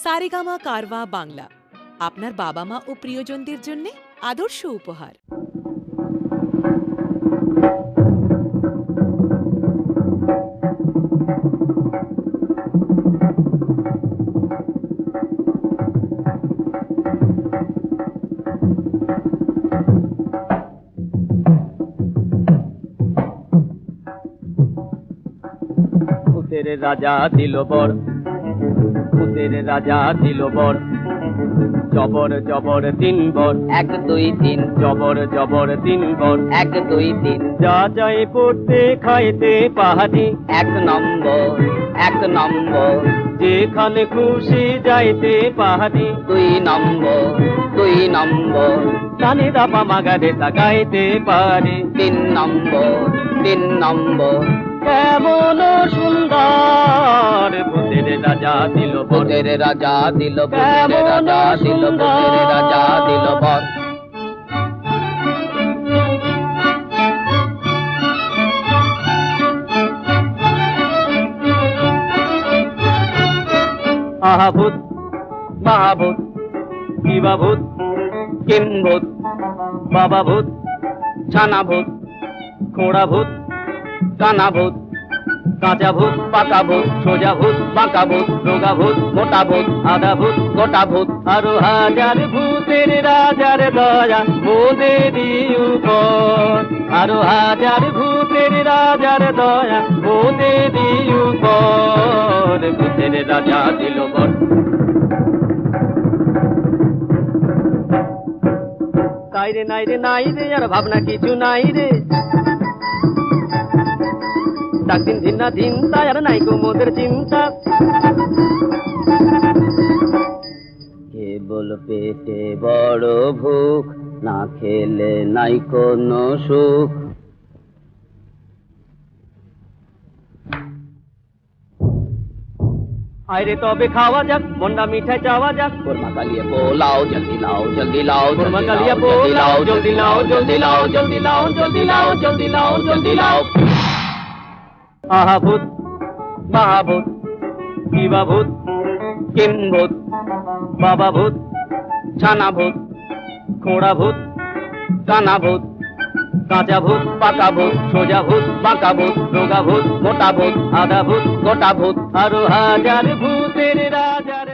সারেগামা কারওয়া বাংলা আপনার বাবা মা ও প্রিয়জনদের জন্য আদর্শ উপহার। ভূতের রাজা দিল বর, ভূতের রাজা দিল বর, জবর জবর তিন বর, 1 2 3 জবর জবর তিন বর, 1 2 3 যা যাই পড়তে খাইতে পাহাড়ি, 1 নম্বর 1 নম্বর যেখানে খুশি যাইতে পাহাড়ি, 2 নম্বর 2 নম্বর কানে দাপা মাগারে তাকাইতে পারি, 3 নম্বর 3 নম্বর কেমন সুন্দর ভূতের রাজা দিল বর, ভূতের রাজা দিল, ভূতের রাজা দিল, ভূতের রাজা দিল বর। আহা ভূত মহাভূত, কিবা ভূত, কিম্ভূত বাবা ভূত, ছানা ভূত খোঁড়া ভূত, কানা ভূত কাঁচা ভূত, পাকা ভূত সোজা ভূত, বাঁকা ভূত রোগা ভূত, মোটা ভূত আধা ভূত, গোটা ভূত আরো হাজার ভূতের রাজার দয়া মোদেরই উপর, আরো হাজার ভূতের রাজার দয়া মোদেরই উপর, ভূতের রাজা দিল বর। তাই রে নাই রে নাই রে আর ভাবনা কিছু নাই রে, ডাক দিন দিন না দিন তাই আর নাই গো মোদের চিন্তা, কেবল পেটে বড় ভুখ, না খেলে নাই কোনো সুখ। আইরে তবে খাওয়া যাক, মন্ডা মিঠাই চাওয়া যাক, কোরমা কালিয়ে পোলাও জলদি লাও জলদি লাও, কোরমা কালিয়া পোলাও জলদি লাও জলদি লাও জলদি লাও জলদি লাও জলদি লাও জলদি লাও। আহা ভূত মহাভূত, কিবা ভূত, কিম্ভূত বাবা ভূত, ছানা ভূত খোঁড়া ভূত, কানা ভূত কাঁচা ভূত, পাকা ভূত সোজা ভূত, বাঁকা ভূত রোগা ভূত, মোটা ভূত আধা ভূত, গোটা ভূত আরো হাজার ভূতের রাজার